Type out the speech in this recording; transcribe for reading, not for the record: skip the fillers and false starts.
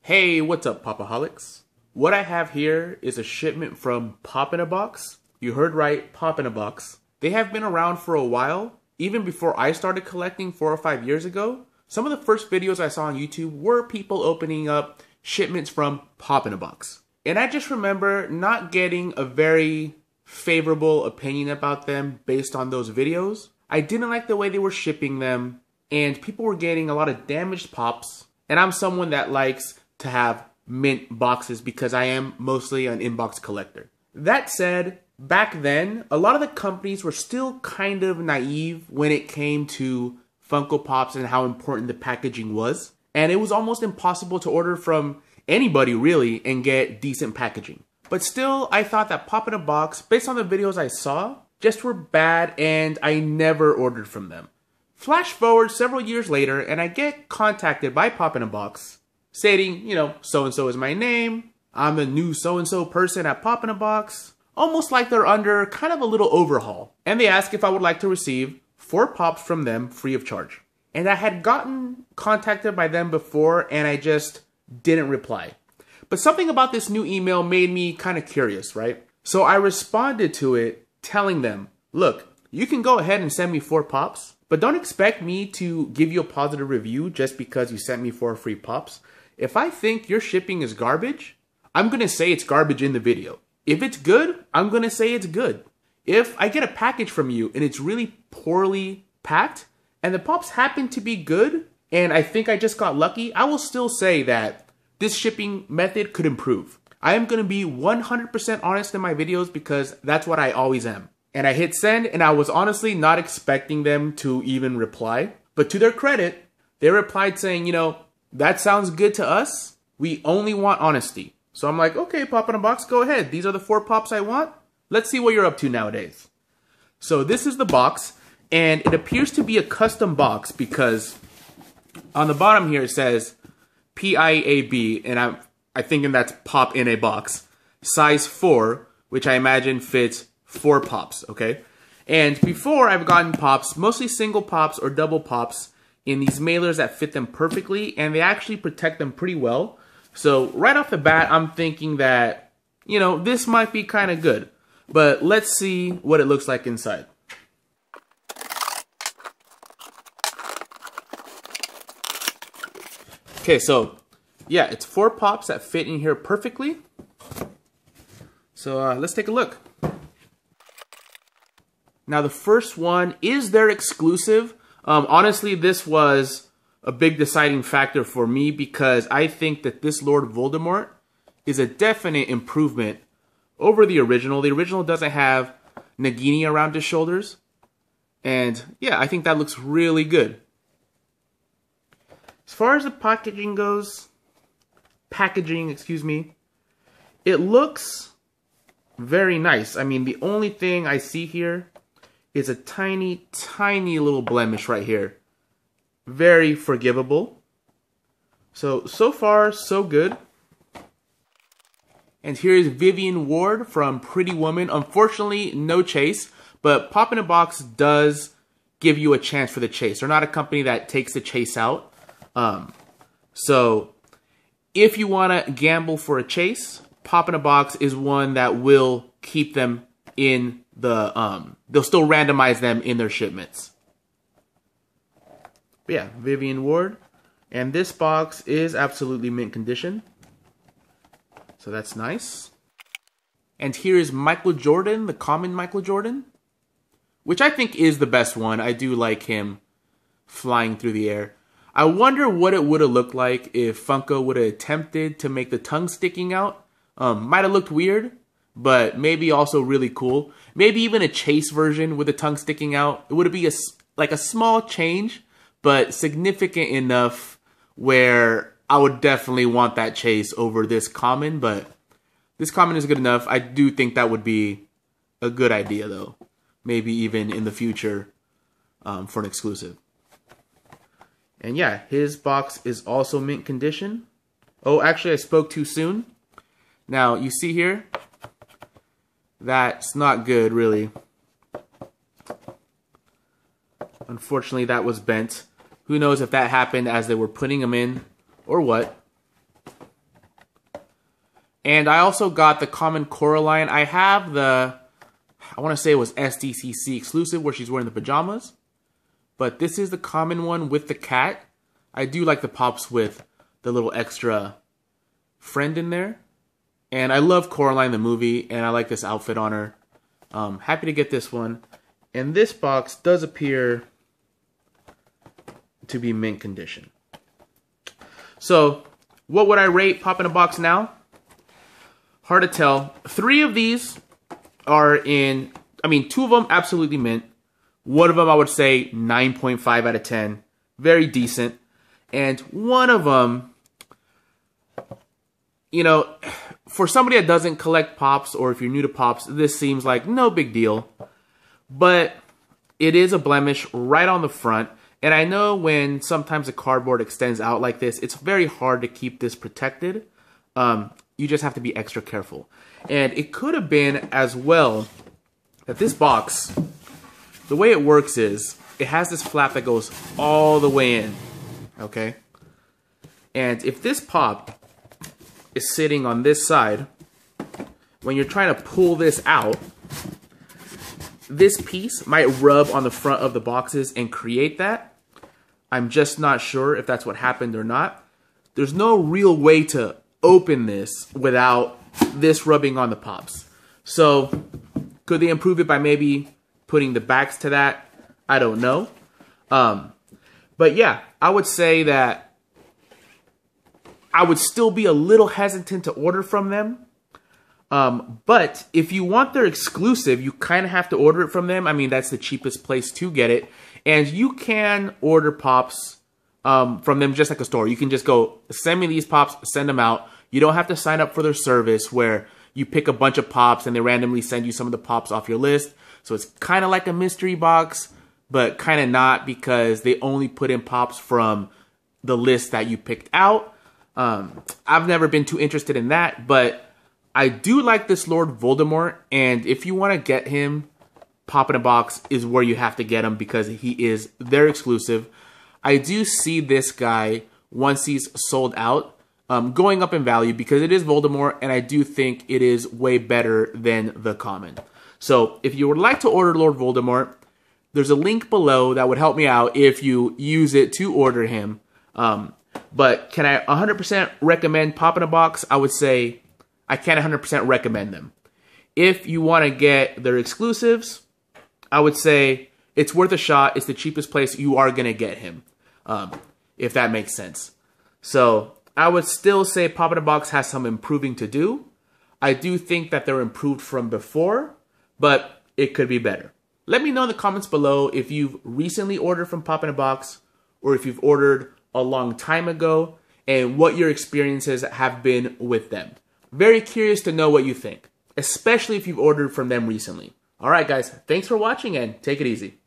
Hey, what's up, Popaholics? What I have here is a shipment from Pop in a Box. You heard right, Pop in a Box. They have been around for a while, even before I started collecting 4 or 5 years ago. Some of the first videos I saw on YouTube were people opening up shipments from Pop in a Box. And I just remember not getting a very favorable opinion about them based on those videos. I didn't like the way they were shipping them, and people were getting a lot of damaged pops. And I'm someone that likes to have mint boxes because I am mostly an inbox collector. That said, back then, a lot of the companies were still kind of naive when it came to Funko Pops and how important the packaging was. And it was almost impossible to order from anybody really and get decent packaging. But still, I thought that Pop in a Box, based on the videos I saw, just were bad and I never ordered from them. Flash forward several years later and I get contacted by Pop in a Box stating, so-and-so is my name, I'm a new so-and-so person at Pop in a Box, almost like they're under kind of a little overhaul. And they ask if I would like to receive 4 pops from them free of charge. And I had gotten contacted by them before and I just didn't reply. But something about this new email made me kind of curious, right? So I responded to it telling them, look, you can go ahead and send me 4 pops, but don't expect me to give you a positive review just because you sent me 4 free pops. If I think your shipping is garbage, I'm going to say it's garbage in the video. If it's good, I'm going to say it's good. If I get a package from you and it's really poorly packed and the pops happen to be good and I think I just got lucky, I will still say that this shipping method could improve. I am going to be 100% honest in my videos because that's what I always am. And I hit send and I was honestly not expecting them to even reply. But to their credit, they replied saying, that sounds good to us. We only want honesty. So I'm like, okay, Pop in a Box, go ahead. These are the 4 pops I want. Let's see what you're up to nowadays. So this is the box, and it appears to be a custom box because on the bottom here it says PIAB, and I'm thinking that's Pop in a Box. Size 4, which I imagine fits 4 pops, okay? And before I've gotten pops, mostly single pops or double pops, in these mailers that fit them perfectly, and they actually protect them pretty well. So right off the bat, I'm thinking that, this might be kind of good. But let's see what it looks like inside. Okay, so yeah, it's 4 pops that fit in here perfectly. So let's take a look. Now the first one is their exclusive. Honestly, this was a big deciding factor for me because I think that this Lord Voldemort is a definite improvement over the original. The original doesn't have Nagini around his shoulders. And yeah, I think that looks really good. As far as the packaging goes, it looks very nice. I mean, the only thing I see here is a tiny, tiny little blemish right here. Very forgivable. So far, so good. And here's Vivian Ward from Pretty Woman. Unfortunately, no chase, but Pop in a Box does give you a chance for the chase. They're not a company that takes the chase out. So if you want to gamble for a chase, Pop in a Box is one that will keep them in the, they'll still randomize them in their shipments. But yeah, Vivian Ward. And this box is absolutely mint condition. So that's nice. And here is Michael Jordan, the common Michael Jordan, which I think is the best one. I do like him flying through the air. I wonder what it would have looked like if Funko would have attempted to make the tongue sticking out. Might have looked weird, but maybe also really cool. Maybe even a chase version with the tongue sticking out. It would be like a small change, but significant enough where I would definitely want that chase over this common, but this common is good enough. I do think that would be a good idea, though. Maybe even in the future for an exclusive. And yeah, his box is also mint condition. Oh, actually, I spoke too soon. Now, you see here, that's not good, really. Unfortunately, that was bent. Who knows if that happened as they were putting them in or what. And I also got the common Coraline. I have the, I want to say it was SDCC exclusive where she's wearing the pajamas. But this is the common one with the cat. I do like the pops with the little extra friend in there. And I love Coraline the movie, and I like this outfit on her. Happy to get this one. And this box does appear to be mint condition. So, what would I rate Pop in a Box now? Hard to tell. 3 of these are in, I mean, 2 of them absolutely mint. 1 of them I would say 9.5 out of 10. Very decent. And 1 of them, you know, for somebody that doesn't collect Pops, or if you're new to Pops, this seems like no big deal. But it is a blemish right on the front. And I know when sometimes the cardboard extends out like this, it's very hard to keep this protected. You just have to be extra careful. And it could have been as well that this box, the way it works is, it has this flap that goes all the way in, okay? And if this pop is sitting on this side, when you're trying to pull this out, this piece might rub on the front of the boxes and create that. I'm just not sure if that's what happened or not. There's no real way to open this without this rubbing on the pops. So, could they improve it by maybe putting the backs to that? I don't know. But yeah, I would say that I would still be a little hesitant to order from them. But if you want their exclusive, you kind of have to order it from them. I mean, that's the cheapest place to get it. And you can order pops from them just like a store. You can just go, send me these pops, send them out. You don't have to sign up for their service where you pick a bunch of pops and they randomly send you some of the pops off your list. So it's kind of like a mystery box, but kind of not, because they only put in pops from the list that you picked out. I've never been too interested in that, but I do like this Lord Voldemort, and if you want to get him, Pop in a Box is where you have to get him because he is their exclusive. I do see this guy, once he's sold out, going up in value because it is Voldemort, and I do think it is way better than the common. So if you would like to order Lord Voldemort, there's a link below that would help me out if you use it to order him. But can I 100% recommend Pop in a Box? I would say I can't 100% recommend them. If you want to get their exclusives, I would say it's worth a shot. It's the cheapest place you are going to get him, if that makes sense. So I would still say Pop in a Box has some improving to do. I do think that they're improved from before, but it could be better. Let me know in the comments below if you've recently ordered from Pop in a Box or if you've ordered a long time ago and what your experiences have been with them. Very curious to know what you think, especially if you've ordered from them recently. All right, guys, thanks for watching and take it easy.